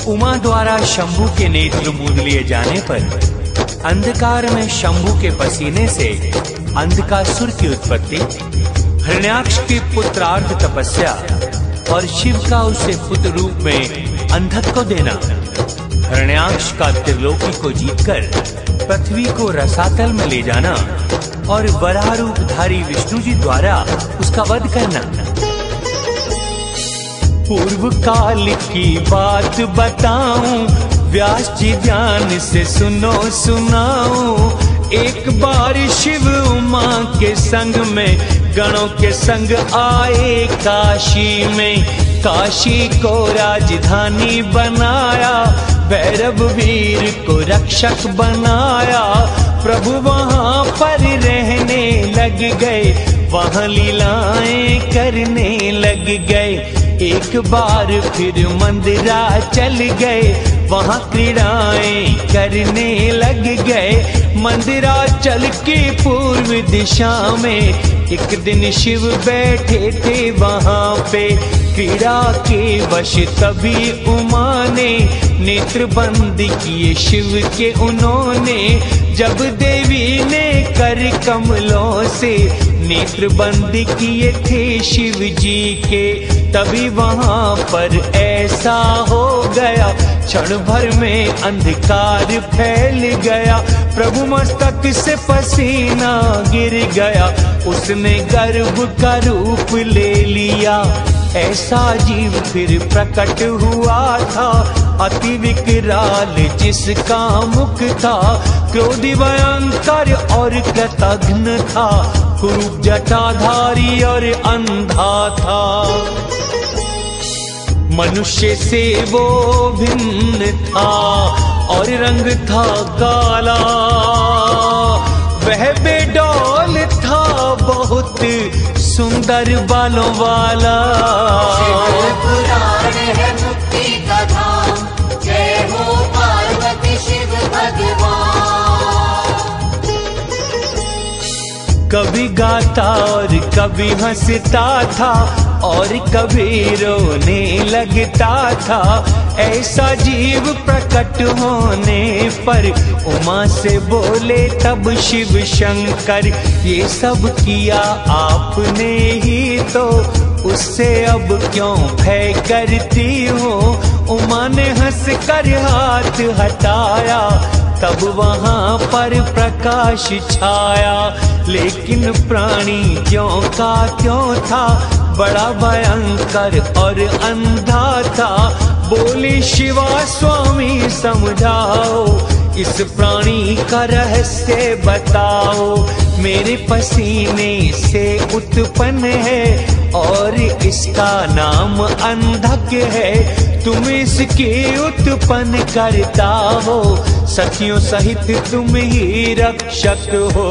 उमा द्वारा शंभु के नेत्र मूंद लिए जाने पर अंधकार में शंभु के पसीने से अंधकासुर की उत्पत्ति, हिरण्याक्ष की पुत्रार्थ तपस्या और शिव का उसे पुत्र रूप में अंधक को देना, हिरण्याक्ष का त्रिलोकी को जीतकर पृथ्वी को रसातल में ले जाना और वराह रूपधारी विष्णु जी द्वारा उसका वध करना। पूर्व काल की बात बताऊं, व्यास जी ध्यान से सुनो सुनाऊं। एक बार शिव उमा के संग में गणों के संग आए काशी में। काशी को राजधानी बनाया, भैरव वीर को रक्षक बनाया। प्रभु वहाँ पर रहने लग गए, वहाँ लीलाएं करने लग गए। एक बार फिर मंदिरा चल गए, वहाँ क्रीड़ाएं करने लग गए। मंदिरा चल के पूर्व दिशा में एक दिन शिव बैठे थे वहाँ पे। क्रीड़ा के वश तभी उमा ने नेत्र बंद किए शिव के उन्होंने। जब देवी ने कर कमलों से नेत्र बंद किए थे शिव जी के, तभी वहाँ पर ऐसा हो गया, क्षण भर में अंधकार फैल गया। प्रभु मस्तक से पसीना गिर गया, उसने गर्भ का रूप ले लिया। ऐसा जीव फिर प्रकट हुआ था, अति विकराल जिसका मुख था। क्रोधी भयंकर और कृतघ्न था, कुरूप जटाधारी और अंधा था। मनुष्य से वो भिन्न था और रंग था काला। वह बेडौल था बहुत सुंदर बालों वाला। शिव पुराण है मुक्ति का धाम, जय हो पार्वती शिव भगवान। कभी गाता और कभी हंसता था और कभी रोने लगता था। ऐसा जीव प्रकट होने पर उमा से बोले तब शिव शंकर, ये सब किया आपने ही तो, उससे अब क्यों भय करती हो। उमा ने हंस कर हाथ हटाया, तब वहाँ पर प्रकाश छाया। लेकिन प्राणी ज्यों का त्यों था, बड़ा भयंकर और अंधा था। बोली शिवा स्वामी समझाओ, इस प्राणी का रहस्य बताओ। मेरे पसीने से उत्पन्न है और इसका नाम अंधक है। तुम इसकी उत्पन्न करता हो, सखियों सहित तुम ही रक्षक हो।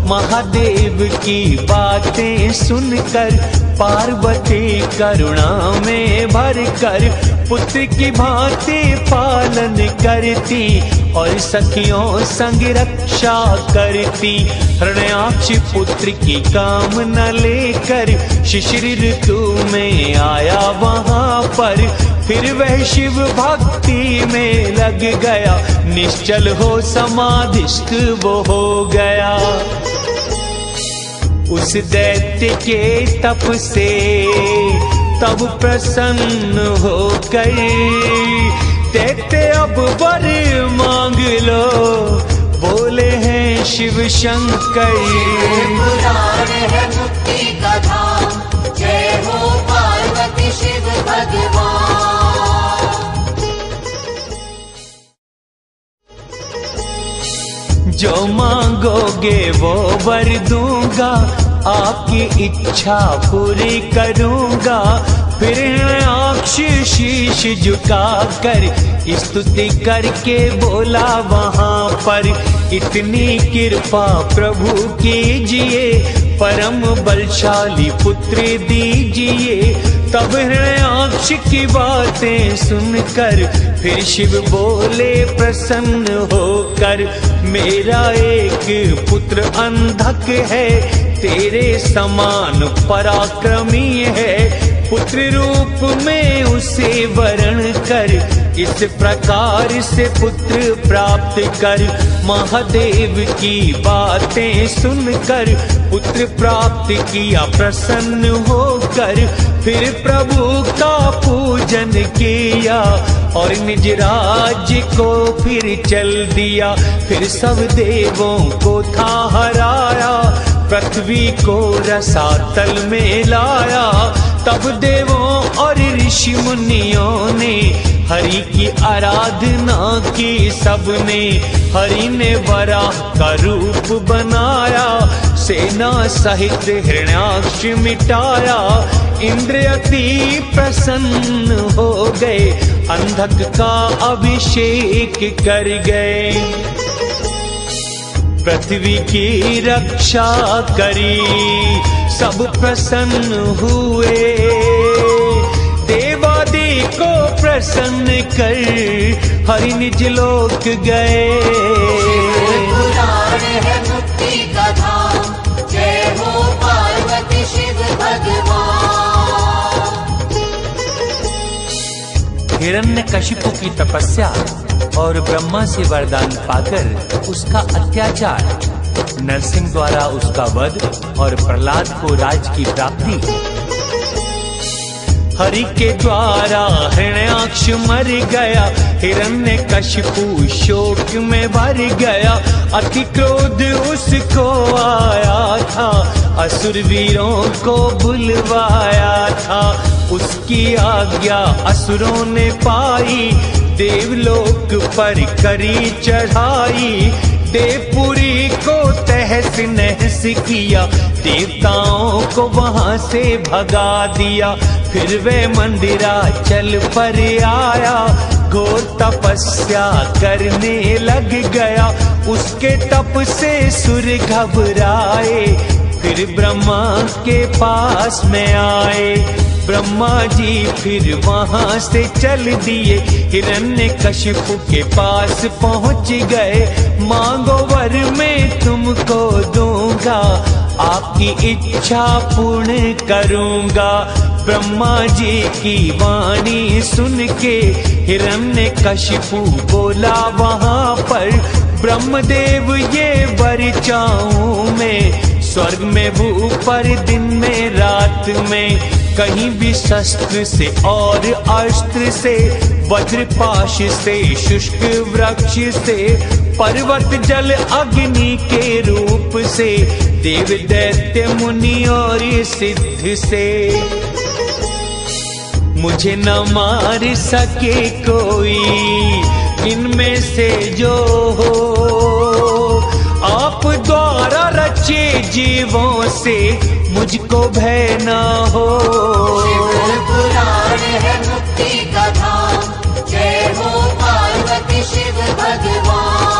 महादेव की बातें सुनकर पार्वती करुणा में भरकर पुत्र की भांति पालन करती और सखियों संग रक्षा करती। हिरण्याक्ष पुत्र की कामना लेकर शिशिर ऋतु में आया वहाँ पर। फिर वह शिव भक्ति में लग गया, निश्चल हो समाधिस्थ वो हो गया। उस दैत्य के तप से तब प्रसन्न हो गए। दैत्य अब वर मांग लो, बोले हैं शिव शंकर। पुराण है मुक्ति का धाम, जय हो पार्वती शिव भगवान। जो मांगोगे वो वर दूंगा, आपकी इच्छा पूरी करूंगा। फिर हिरण्याक्ष शीश झुका कर स्तुति करके बोला वहाँ पर, इतनी कृपा प्रभु कीजिए, परम बलशाली पुत्र दीजिए। तब हिरण्याक्ष की बातें सुनकर फिर शिव बोले प्रसन्न होकर, मेरा एक पुत्र अंधक है, तेरे समान पराक्रमी है। पुत्र रूप में उसे वरण कर इस प्रकार से पुत्र प्राप्त कर, महादेव की बातें सुनकर पुत्र प्राप्त किया प्रसन्न होकर। फिर प्रभु का पूजन किया और निज राज्य को फिर चल दिया। फिर सब देवों को था हराया, पृथ्वी को रसातल में लाया। तब देवों और ऋषि मुनियों ने हरि की आराधना की सबने। हरि ने वराह का रूप बनाया, सेना सहित हिरण्याक्ष मिटाया। इंद्र अति प्रसन्न हो गए, अंधक का अभिषेक कर गए। पृथ्वी की रक्षा करी, सब प्रसन्न हुए। देवादि को प्रसन्न कर हरि निज लोक गए। पुराण है मुक्ति का धाम, जय हो पार्वती शिव भगवान। हिरण्यकशिपु की तपस्या और ब्रह्मा से वरदान पाकर उसका अत्याचार, नरसिंह द्वारा उसका वध और प्रहलाद को राज की प्राप्ति। हरि के द्वारा हिरण्याक्ष मर गया, हिरण्यकशिपु शोक में भर गया। अति क्रोध उसको आया था, असुर वीरों को बुलवाया था। उसकी आज्ञा असुरों ने पाई, देवलोक पर करी चढ़ाई। देवपुरी को तहस नहस किया, देवताओं को वहां से भगा दिया। फिर वे मंदिराचल पर आया, घोर तपस्या करने लग गया। उसके तप से सुर घबराए, फिर ब्रह्मा के पास में आए। ब्रह्मा जी फिर वहां से चल दिए, हिरण्यकशिपु के पास पहुंच गए। मांगो वर मैं तुमको दूंगा, आपकी इच्छा पूर्ण करूंगा। ब्रह्मा जी की वाणी सुन के हिरण्यकशिपु बोला वहां पर, ब्रह्मदेव ये वर चाहूं मैं, स्वर्ग में भू पर दिन में रात में। कहीं भी शस्त्र से और अस्त्र से, वज्रपाश से, शुष्क वृक्ष से, पर्वत जल अग्नि के रूप से, देव दैत्य मुनि और सिद्ध से। मुझे न मार सके कोई इनमें से जो हो, आप द्वारा रचे जीवों से मुझको भय न हो। शिव पुराण है मुक्ति का धाम, जय हो पार्वती शिव भगवान।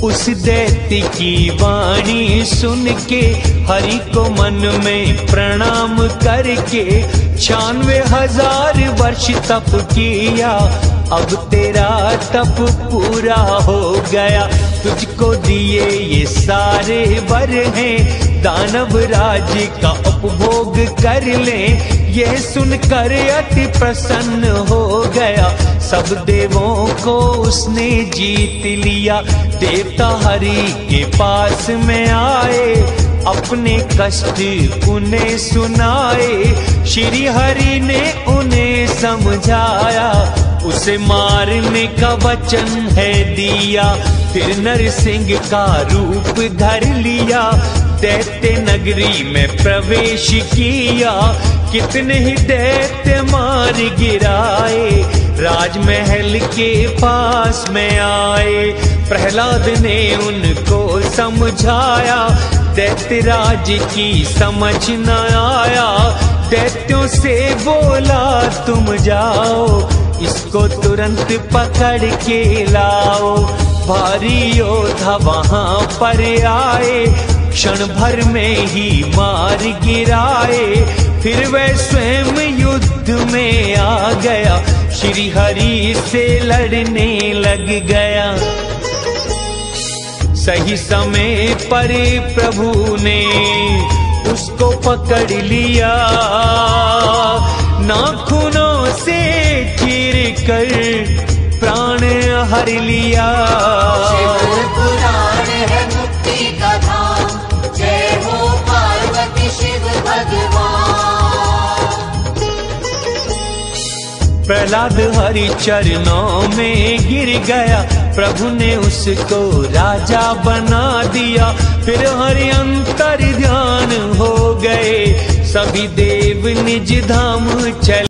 उस दैत्य की वाणी सुन के हरि को मन में प्रणाम करके 96,000 वर्ष तप किया। अब तेरा तप पूरा हो गया, तुझको दिए ये सारे वर हैं, दानव राज्य का उपभोग कर ले। यह सुनकर अति प्रसन्न हो गया, सब देवों को उसने जीत लिया। देवता हरि के पास में आए, अपने कष्ट उन्हें सुनाए। श्री हरि ने उन्हें समझाया, उसे मारने का वचन है दिया। फिर नरसिंह का रूप धर लिया, दैत्य नगरी में प्रवेश किया। कितने ही दैत्य मार गिराए, राजमहल के पास में आए। प्रहलाद ने उनको समझाया, दैत्य राज की समझ न आया। दैत्यों से बोला तुम जाओ, इसको तुरंत पकड़ के लाओ। भारी योद्धा वहां पर आए, क्षण भर में ही मार गिराए। फिर वह स्वयं युद्ध में आ गया, श्री हरि से लड़ने लग गया। सही समय पर प्रभु ने उसको पकड़ लिया, नाखूनों कर प्राण हर लिया। शिव पुराण है मुक्ति का धाम, जय हो पार्वती शिव भगवान। प्रहलाद हरि चरणों में गिर गया, प्रभु ने उसको राजा बना दिया। फिर हरि अंतर ध्यान हो गए, सभी देव निज धाम चले।